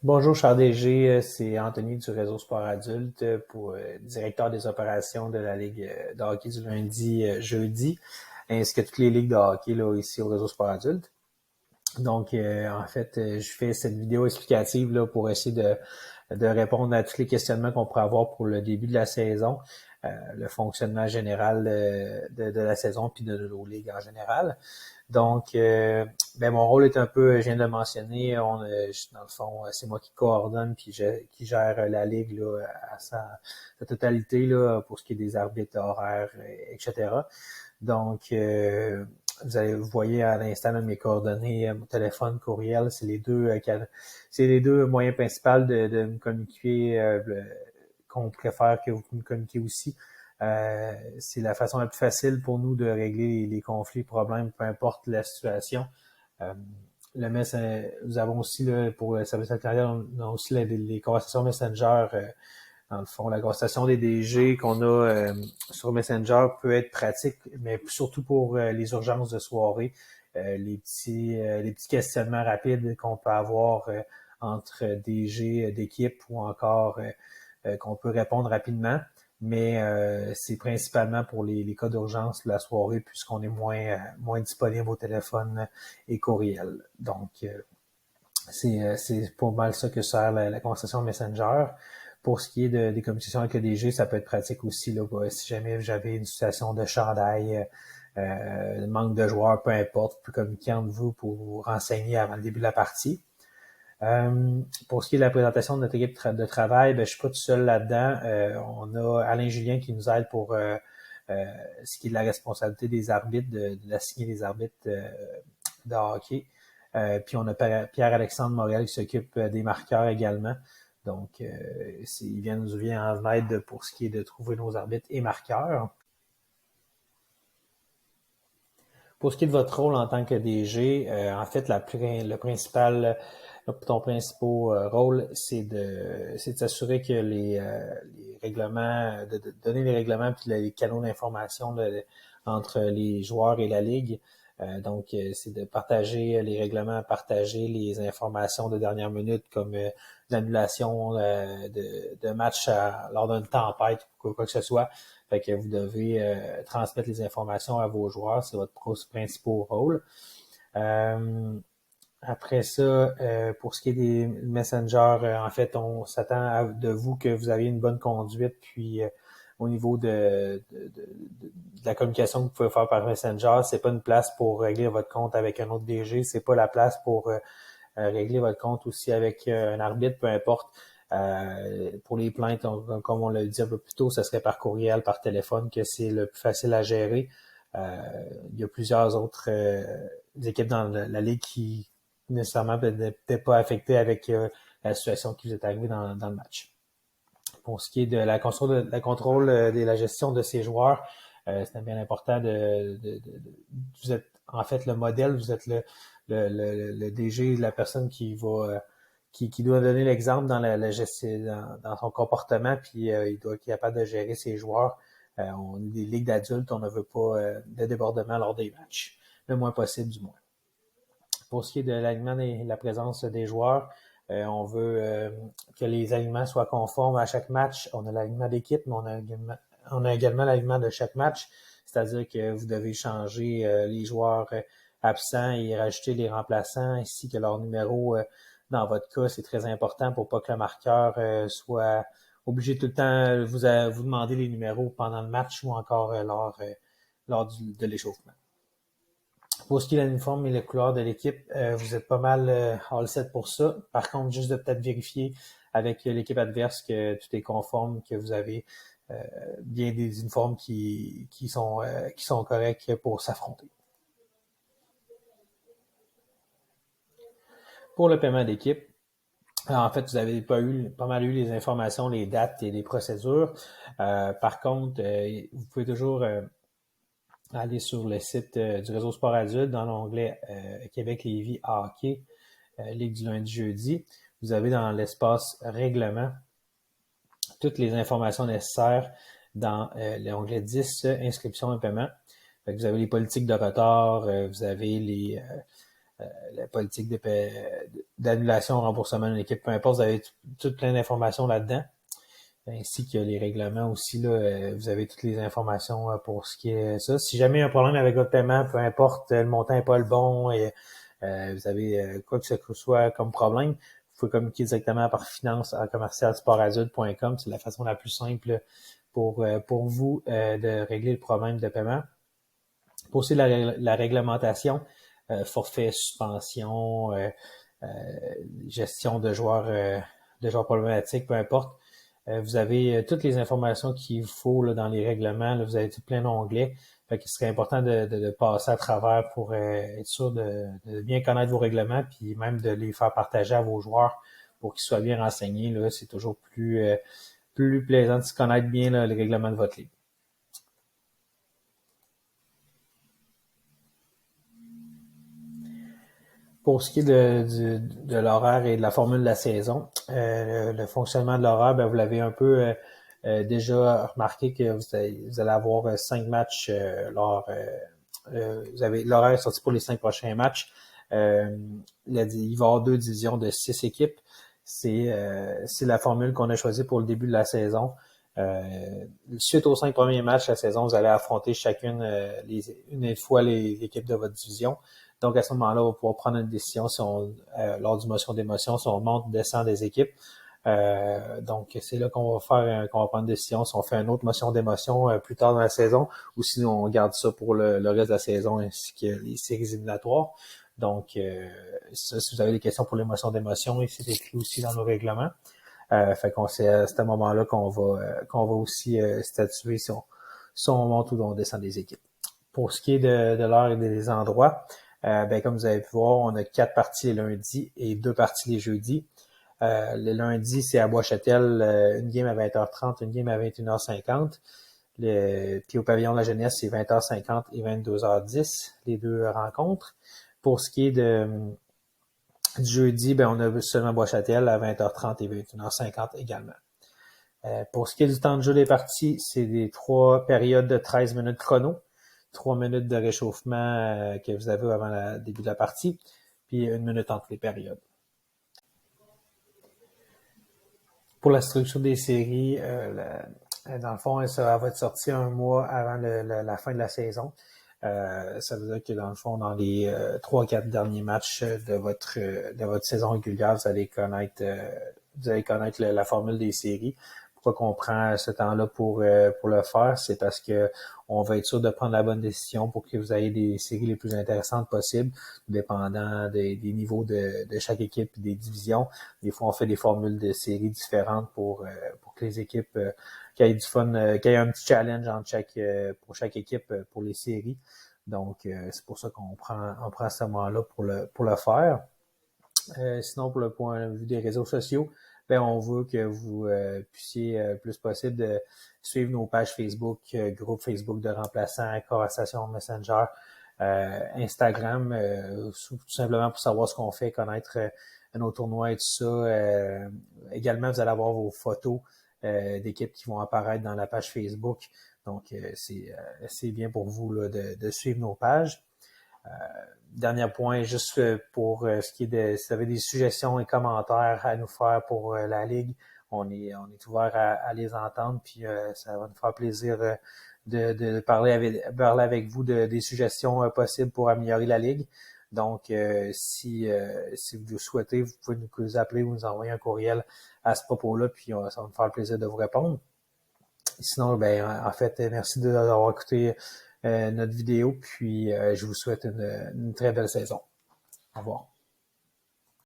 Bonjour, cher DG, c'est Anthony du réseau Sport Adulte pour directeur des opérations de la Ligue de hockey du lundi, jeudi, ainsi que toutes les ligues de hockey là, ici au réseau Sport Adulte. Donc, je fais cette vidéo explicative là, pour essayer de répondre à tous les questionnements qu'on pourrait avoir pour le début de la saison, le fonctionnement général de la saison puis de nos ligues en général. Donc, mon rôle est un peu, je viens de le mentionner, dans le fond, c'est moi qui coordonne puis qui gère la ligue là, à sa totalité là, pour ce qui est des arbitres horaires, etc. Donc, vous voyez à l'instant de mes coordonnées, mon téléphone, courriel, c'est les deux moyens principaux de me communiquer, qu'on préfère que vous me communiquiez aussi. C'est la façon la plus facile pour nous de régler les conflits, problèmes, peu importe la situation. Euh, nous avons aussi, là, pour le service intérieur, on a aussi les conversations Messenger. Dans le fond, la conversation des DG qu'on a sur Messenger peut être pratique, mais surtout pour les urgences de soirée, les petits questionnements rapides qu'on peut avoir entre DG d'équipe ou encore qu'on peut répondre rapidement. Mais c'est principalement pour les cas d'urgence de la soirée puisqu'on est moins disponible au téléphone et courriel. Donc, c'est pas mal ça que sert la conversation Messenger. Pour ce qui est des communications avec le DG, ça peut être pratique aussi là, si jamais j'avais une situation de chandail, manque de joueurs, peu importe, vous pouvez communiquer entre vous pour vous renseigner avant le début de la partie. Pour ce qui est de la présentation de notre équipe de travail, je suis pas tout seul là-dedans. On a Alain Julien qui nous aide pour ce qui est de la responsabilité des arbitres, d'assigner les arbitres de hockey. Puis on a Pierre-Alexandre Morel qui s'occupe des marqueurs également. Donc, nous vient en aide pour ce qui est de trouver nos arbitres et marqueurs. Pour ce qui est de votre rôle en tant que DG, en fait, ton principal rôle, c'est de s'assurer que les règlements, de donner les règlements puis les canaux d'information entre les joueurs et la ligue. C'est de partager les règlements, partager les informations de dernière minute comme l'annulation de match lors d'une tempête ou quoi que ce soit. Fait que vous devez transmettre les informations à vos joueurs, c'est votre principal rôle. Après ça, pour ce qui est des messengers, en fait, on s'attend de vous que vous avez une bonne conduite, puis au niveau de la communication que vous pouvez faire par Messenger, c'est pas une place pour régler votre compte avec un autre DG, c'est pas la place pour régler votre compte aussi avec un arbitre, peu importe. Pour les plaintes, comme on l'a dit un peu plus tôt, ça serait par courriel, par téléphone, que c'est le plus facile à gérer. Il y a plusieurs autres équipes dans la ligue qui nécessairement n'étaient pas affectées avec la situation qui vous est arrivée dans le match. Pour ce qui est de la contrôle de la gestion de ces joueurs, c'est bien important vous êtes en fait le modèle, vous êtes le DG, la personne qui doit donner l'exemple dans la gestion, dans son comportement, puis il doit être capable de gérer ses joueurs. On est des ligues d'adultes, on ne veut pas de débordement lors des matchs, le moins possible du moins. Pour ce qui est de l'alignement et la présence des joueurs, on veut que les alignements soient conformes à chaque match. On a l'alignement d'équipe, mais on a également l'alignement de chaque match, c'est-à-dire que vous devez changer les joueurs absents et rajouter les remplaçants, ainsi que leur numéro. Dans votre cas, c'est très important pour pas que le marqueur soit obligé tout le temps vous demander les numéros pendant le match ou encore lors de l'échauffement. Pour ce qui est de l'uniforme et les couleurs de l'équipe, vous êtes pas mal all set pour ça. Par contre, juste de peut-être vérifier avec l'équipe adverse que tout est conforme, que vous avez bien des uniformes qui sont corrects pour s'affronter. Pour le paiement d'équipe, en fait, vous avez pas mal eu les informations, les dates et les procédures. Par contre, vous pouvez toujours aller sur le site du réseau Sport Adulte dans l'onglet Québec-Lévis hockey, Ligue du lundi-jeudi. Vous avez dans l'espace règlement toutes les informations nécessaires dans l'onglet 10, inscription et paiement. Fait que vous avez les politiques de retard, vous avez la politique d'annulation, remboursement d'une équipe, peu importe, vous avez toute plein d'informations là-dedans, ainsi que les règlements aussi. Là, vous avez toutes les informations pour ce qui est ça. Si jamais il y a un problème avec votre paiement, peu importe, le montant n'est pas le bon et vous avez quoi que ce soit comme problème, vous pouvez communiquer directement par finance@commercialsportadulte.com. C'est la façon la plus simple pour vous de régler le problème de paiement. Pour aussi la réglementation, forfait, suspension, gestion de joueurs problématiques, peu importe. Vous avez toutes les informations qu'il faut là, dans les règlements. Là, vous avez tout plein d'onglets. Fait qu'il serait important de passer à travers pour être sûr de bien connaître vos règlements, puis même de les faire partager à vos joueurs pour qu'ils soient bien renseignés. Là, c'est toujours plus plaisant de se connaître bien là, les règlements de votre ligue. Pour ce qui est de l'horaire et de la formule de la saison, le fonctionnement de l'horaire, ben, vous l'avez un peu déjà remarqué que vous allez avoir 5 matchs. Vous avez l'horaire sorti pour les 5 prochains matchs. Il va y avoir 2 divisions de 6 équipes. C'est la formule qu'on a choisie pour le début de la saison. Suite aux 5 premiers matchs de la saison, vous allez affronter chacune une fois l'équipe de votre division. Donc, à ce moment-là, on va pouvoir prendre une décision si lors du motion d'émotion, si on monte ou descend des équipes. Donc, c'est là qu'on va prendre une décision si on fait une autre motion d'émotion plus tard dans la saison ou si on garde ça pour le reste de la saison ainsi que les séries éliminatoires. Donc, ça, si vous avez des questions pour les motions d'émotion, c'est écrit aussi dans nos règlements. Fait qu'on c'est à ce moment-là qu'on va aussi statuer si on monte ou on descend des équipes. Pour ce qui est de l'heure et des endroits, ben comme vous avez pu voir, on a 4 parties les lundis et 2 parties les jeudis. Le lundi, c'est à Bois-Châtel, une game à 20h30, une game à 21h50. Puis au pavillon de la jeunesse, c'est 20h50 et 22h10, les deux rencontres. Pour ce qui est du jeudi, ben on a seulement Bois-Châtel à 20h30 et 21h50 également. Pour ce qui est du temps de jeu des parties, c'est des 3 périodes de 13 minutes chrono, 3 minutes de réchauffement que vous avez avant le début de la partie, puis 1 minute entre les périodes. Pour la structure des séries, dans le fond, ça va être sorti 1 mois avant la fin de la saison. Ça veut dire que dans le fond, dans les 3-4 derniers matchs de votre saison régulière, vous allez connaître la formule des séries. Pourquoi qu'on prend ce temps-là pour le faire, c'est parce que on va être sûr de prendre la bonne décision pour que vous ayez des séries les plus intéressantes possibles, dépendant des niveaux de chaque équipe et des divisions. Des fois, on fait des formules de séries différentes pour que les équipes qu'il y ait du fun, qu'il y ait un petit challenge pour chaque équipe pour les séries. Donc, c'est pour ça qu'on prend ce moment-là pour le faire. Sinon, pour le point de vue des réseaux sociaux, ben on veut que vous puissiez plus possible de suivre nos pages Facebook, groupe Facebook de remplaçants, conversation Messenger, Instagram, tout simplement pour savoir ce qu'on fait, connaître nos tournois et tout ça. Également, vous allez avoir vos photos d'équipes qui vont apparaître dans la page Facebook. Donc, c'est bien pour vous là, de suivre nos pages. Dernier point, juste pour ce qui est si vous avez des suggestions et commentaires à nous faire pour la Ligue, on est ouvert à les entendre, puis ça va nous faire plaisir de parler avec vous des suggestions possibles pour améliorer la Ligue. Donc, si vous souhaitez, vous pouvez nous appeler ou nous envoyer un courriel à ce propos-là, puis ça va nous faire plaisir de vous répondre. Sinon, ben en fait, merci d'avoir écouté notre vidéo, puis je vous souhaite une très belle saison. Au revoir.